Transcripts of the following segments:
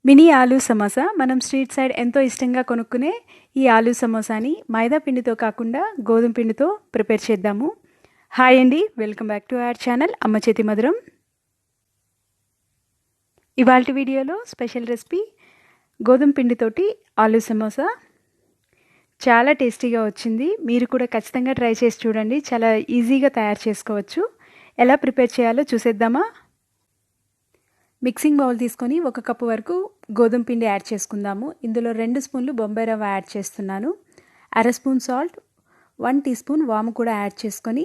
Mini aloo samosa మనం street side ఎంతో ఇష్టంగా కొనుక్కునే ఈ ఆలూ సమోసాని మైదా పిండితో కాకుండా గోధుమ పిండితో ప్రిపేర్ చేద్దాము. హాయ్ అండి, welcome back to our channel అమ్మ చేతి మధురం. ఇవాల్టి వీడియోలో స్పెషల్ రెసిపీ గోధుమ పిండితోటి ఆలూ సమోసా. చాలా టేస్టీగా వచ్చింది. మీరు కూడా ఖచ్చితంగా ట్రై చేసి చూడండి. చాలా ఈజీగా తయారు చేసుకోవచ్చు. ఎలా ప్రిపేర్ చేయాలో చూసేద్దామా? మిక్సింగ్ బౌల్ తీసుకొని 1 కప్పు వరకు గోధుమ పిండి యాడ్ చేసుకుందాము. ఇందులో 2 స్పూన్లు బొంబాయి రవ్వ యాడ్ చేస్తున్నాను. అర స్పూన్ సాల్ట్, 1 టీ స్పూన్ వాము కూడా యాడ్ చేసుకొని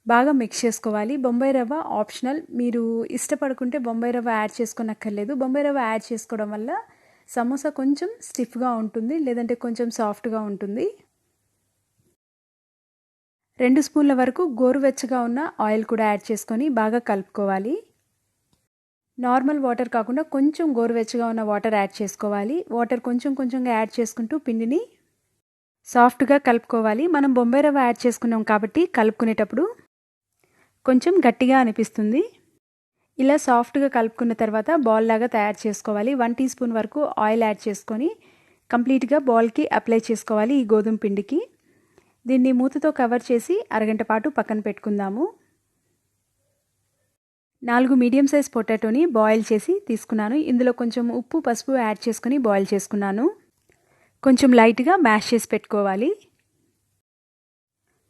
బాగా మిక్స్ చేసుకోవాలి. బొంబాయి రవ్వ ఆప్షనల్, మీరు ఇష్టపడుకుంటే బొంబాయి రవ్వ యాడ్ చేసుకోనక్కర్లేదు. బొంబాయి రవ్వ యాడ్ చేసుకోవడం వల్ల సమోసా కొంచెం స్టిఫ్గా ఉంటుంది, లేదంటే కొంచెం సాఫ్ట్గా ఉంటుంది. 2 స్పూన్ల వరకు గోరువెచ్చగా ఉన్న ఆయిల్ కూడా యాడ్ చేసుకొని బాగా కలుపుకోవాలి. నార్మల్ వాటర్ కాకుండా కొంచెం గోరువెచ్చగా ఉన్న వాటర్ యాడ్ చేసుకోవాలి. వాటర్ కొంచెంగా యాడ్ చేసుకుంటూ పిండిని సాఫ్ట్గా కలుపుకోవాలి. మనం బొంబాయి రవ్వ యాడ్ చేసుకున్నాం కాబట్టి కలుపుకునేటప్పుడు కొంచెం గట్టిగా అనిపిస్తుంది. ఇలా సాఫ్ట్గా కలుపుకున్న తర్వాత బాల్ లాగా తయారు చేసుకోవాలి. 1 టీ స్పూన్ వరకు ఆయిల్ యాడ్ చేసుకొని కంప్లీట్గా బాల్కి అప్లై చేసుకోవాలి ఈ గోధుమ పిండికి. దీన్ని మూతతో కవర్ చేసి అరగంట పాటు పక్కన పెట్టుకుందాము. 4 మీడియం సైజ్ పొటాటోని బాయిల్ చేసి తీసుకున్నాను. ఇందులో కొంచెం ఉప్పు, పసుపు యాడ్ చేసుకుని బాయిల్ చేసుకున్నాను. కొంచెం లైట్గా మ్యాష్ చేసి పెట్టుకోవాలి.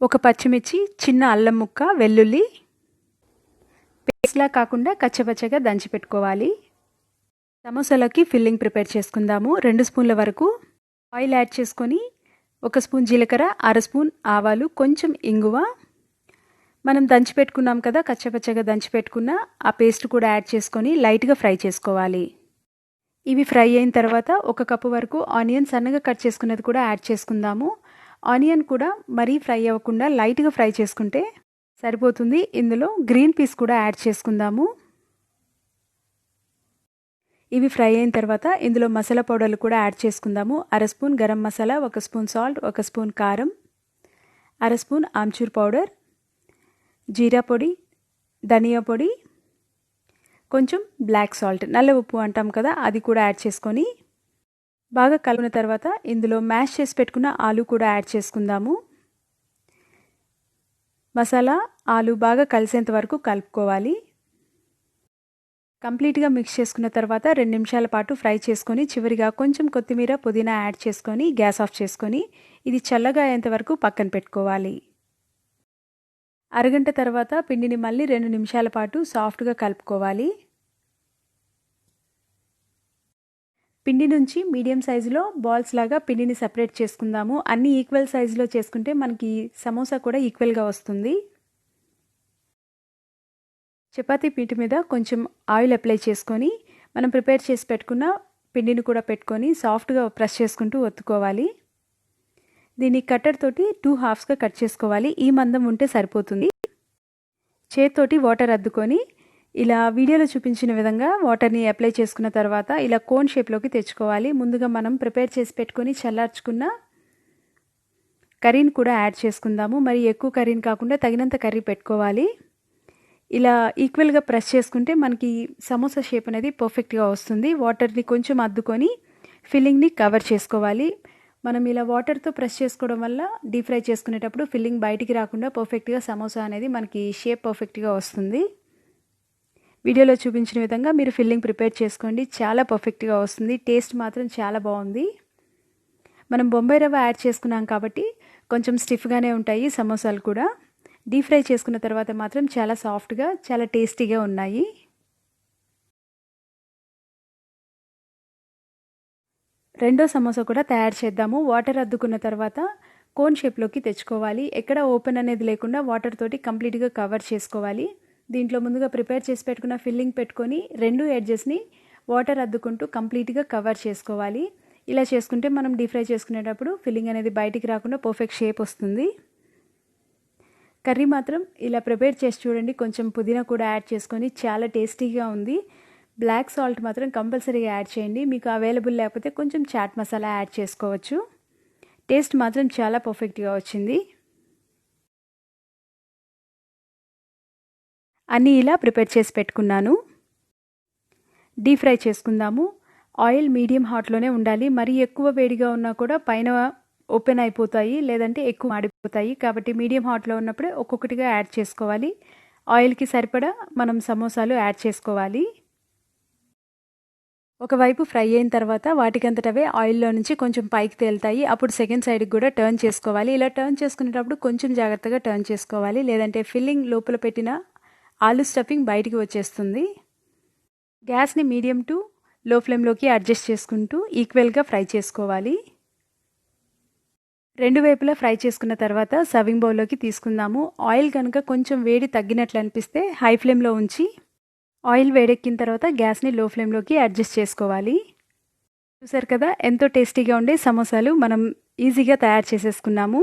1 పచ్చిమిర్చి, చిన్న అల్లం ముక్క, వెల్లుల్లి పేస్ట్లా కాకుండా కచ్చపచ్చగా దంచి పెట్టుకోవాలి. సమోసాలోకి ఫిల్లింగ్ ప్రిపేర్ చేసుకుందాము. 2 స్పూన్ల వరకు ఆయిల్ యాడ్ చేసుకొని 1 స్పూన్ జీలకర్ర, అర స్పూన్ ఆవాలు, కొంచెం ఇంగువ, మనం దంచి పెట్టుకున్నాం కదా, కచ్చపచ్చగా దంచి పెట్టుకున్న ఆ పేస్ట్ కూడా యాడ్ చేసుకొని లైట్గా ఫ్రై చేసుకోవాలి. ఇవి ఫ్రై అయిన తర్వాత 1 కప్పు వరకు ఆనియన్ సన్నగా కట్ చేసుకున్నది కూడా యాడ్ చేసుకుందాము. ఆనియన్ కూడా మరీ ఫ్రై అవ్వకుండా లైట్గా ఫ్రై చేసుకుంటే సరిపోతుంది. ఇందులో గ్రీన్ పీస్ కూడా యాడ్ చేసుకుందాము. ఇవి ఫ్రై అయిన తర్వాత ఇందులో మసాలా పౌడర్లు కూడా యాడ్ చేసుకుందాము. అర spoon garam masala, 1 spoon salt, 1 spoon కారం, అర స్పూన్ ఆమ్చూర్ పౌడర్, జీరా పొడి, ధనియా పొడి, కొంచెం బ్లాక్ సాల్ట్, నల్ల ఉప్పు అంటాం కదా, అది కూడా యాడ్ చేసుకొని బాగా కలుపుకున్న తర్వాత ఇందులో మ్యాష్ చేసి పెట్టుకున్న ఆలూ కూడా యాడ్ చేసుకుందాము. మసాలా ఆలూ బాగా కలిసేంత వరకు కలుపుకోవాలి. కంప్లీట్గా మిక్స్ చేసుకున్న తర్వాత 2 నిమిషాల పాటు ఫ్రై చేసుకొని చివరిగా కొంచెం కొత్తిమీర, పుదీనా యాడ్ చేసుకొని గ్యాస్ ఆఫ్ చేసుకొని ఇది చల్లగా అయ్యేంత వరకు పక్కన పెట్టుకోవాలి. అరగంట తర్వాత పిండిని మళ్ళీ 2 నిమిషాల పాటు సాఫ్ట్గా కలుపుకోవాలి. పిండి నుంచి మీడియం సైజులో బాల్స్ లాగా పిండిని సపరేట్ చేసుకుందాము. అన్ని ఈక్వల్ సైజులో చేసుకుంటే మనకి సమోసా కూడా ఈక్వల్గా వస్తుంది. చపాతీ పీట మీద కొంచెం ఆయిల్ అప్లై చేసుకొని మనం ప్రిపేర్ చేసి పెట్టుకున్న పిండిని కూడా పెట్టుకొని సాఫ్ట్గా ప్రెస్ చేసుకుంటూ ఒత్తుకోవాలి. దీన్ని కట్టర్ తోటి 2 హాఫ్స్గా కట్ చేసుకోవాలి. ఈ మందం ఉంటే సరిపోతుంది. చేతితోటి వాటర్ అద్దుకొని ఇలా వీడియోలో చూపించిన విధంగా వాటర్ని అప్లై చేసుకున్న తర్వాత ఇలా కోన్ షేప్లోకి తెచ్చుకోవాలి. ముందుగా మనం ప్రిపేర్ చేసి పెట్టుకొని చల్లార్చుకున్న కర్రీని కూడా యాడ్ చేసుకుందాము. మరి ఎక్కువ కర్రీని కాకుండా తగినంత కర్రీ పెట్టుకోవాలి. ఇలా ఈక్వల్గా ప్రెస్ చేసుకుంటే మనకి సమోసా షేప్ అనేది పర్ఫెక్ట్గా వస్తుంది. వాటర్ని కొంచెం అద్దుకొని ఫిల్లింగ్ని కవర్ చేసుకోవాలి. మనం ఇలా వాటర్తో ప్రెస్ చేసుకోవడం వల్ల డీప్ ఫ్రై చేసుకునేటప్పుడు ఫిల్లింగ్ బయటికి రాకుండా పర్ఫెక్ట్గా సమోసా అనేది మనకి షేప్ పర్ఫెక్ట్గా వస్తుంది. వీడియోలో చూపించిన విధంగా మీరు ఫిల్లింగ్ ప్రిపేర్ చేసుకోండి. చాలా పర్ఫెక్ట్గా వస్తుంది. టేస్ట్ మాత్రం చాలా బాగుంది. మనం బొంబాయి రవ్వ యాడ్ చేసుకున్నాం కాబట్టి కొంచెం స్టిఫ్గానే ఉంటాయి సమోసాలు కూడా. డీప్ ఫ్రై చేసుకున్న తర్వాత మాత్రం చాలా సాఫ్ట్గా, చాలా టేస్టీగా ఉన్నాయి. రెండో సమోసా కూడా తయారు చేద్దాము. వాటర్ అద్దుకున్న తర్వాత కోన్ షేప్లోకి తెచ్చుకోవాలి. ఎక్కడ ఓపెన్ అనేది లేకుండా వాటర్ తోటి కంప్లీట్గా కవర్ చేసుకోవాలి. దీంట్లో ముందుగా ప్రిపేర్ చేసి పెట్టుకున్న ఫిల్లింగ్ పెట్టుకొని 2 ఎడ్జెస్ని వాటర్ అద్దుకుంటూ కంప్లీట్గా కవర్ చేసుకోవాలి. ఇలా చేసుకుంటే మనం డీప్ ఫ్రై చేసుకునేటప్పుడు ఫిల్లింగ్ అనేది బయటికి రాకుండా పర్ఫెక్ట్ షేప్ వస్తుంది. కర్రీ మాత్రం ఇలా ప్రిపేర్ చేసి చూడండి. కొంచెం పుదీనా కూడా యాడ్ చేసుకొని చాలా టేస్టీగా ఉంది. బ్లాక్ సాల్ట్ మాత్రం కంపల్సరీగా యాడ్ చేయండి. మీకు అవైలబుల్ లేకపోతే కొంచెం చాట్ మసాలా యాడ్ చేసుకోవచ్చు. టేస్ట్ మాత్రం చాలా పర్ఫెక్ట్గా వచ్చింది. అన్నీ ఇలా ప్రిపేర్ చేసి పెట్టుకున్నాను. డీప్ ఫ్రై చేసుకుందాము. ఆయిల్ మీడియం హాట్లోనే ఉండాలి. మరీ ఎక్కువ వేడిగా ఉన్నా కూడా పైన ఓపెన్ అయిపోతాయి, లేదంటే ఎక్కువ మాడిపోతాయి. కాబట్టి మీడియం హాట్లో ఉన్నప్పుడే ఒక్కొక్కటిగా యాడ్ చేసుకోవాలి. ఆయిల్కి సరిపడా మనం సమోసాలు యాడ్ చేసుకోవాలి. ఒకవైపు ఫ్రై అయిన తర్వాత వాటికంతటవే ఆయిల్లో నుంచి కొంచెం పైకి తేలుతాయి. అప్పుడు సెకండ్ సైడ్కి కూడా టర్న్ చేసుకోవాలి. ఇలా టర్న్ చేసుకునేటప్పుడు కొంచెం జాగ్రత్తగా టర్న్ చేసుకోవాలి, లేదంటే ఫిల్లింగ్ లోపల పెట్టిన ఆలూ స్టఫింగ్ బయటికి వచ్చేస్తుంది. గ్యాస్ని మీడియం టు లో ఫ్లేమ్లోకి అడ్జస్ట్ చేసుకుంటూ ఈక్వల్గా ఫ్రై చేసుకోవాలి. రెండు వైపులా ఫ్రై చేసుకున్న తర్వాత సర్వింగ్ బౌల్లోకి తీసుకుందాము. ఆయిల్ కనుక కొంచెం వేడి తగ్గినట్లు అనిపిస్తే హై ఫ్లేమ్లో ఉంచి ఆయిల్ వేడెక్కిన తర్వాత గ్యాస్ని లో ఫ్లేమ్లోకి అడ్జస్ట్ చేసుకోవాలి. చూసారు కదా, ఎంతో టేస్టీగా ఉండే సమోసాలు మనం ఈజీగా తయారు చేసేసుకున్నాము.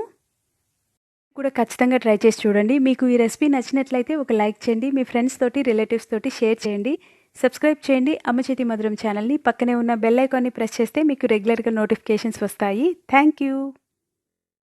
కూడా ఖచ్చితంగా ట్రై చేసి చూడండి. మీకు ఈ రెసిపీ నచ్చినట్లయితే ఒక లైక్ చేయండి. మీ ఫ్రెండ్స్ తోటి, రిలేటివ్స్ తోటి షేర్ చేయండి. సబ్స్క్రైబ్ చేయండి అమ్మ చేతి మధురం ఛానల్ని. పక్కనే ఉన్న బెల్ ఐకాన్ని ప్రెస్ చేస్తే మీకు రెగ్యులర్గా నోటిఫికేషన్స్ వస్తాయి. Thank you.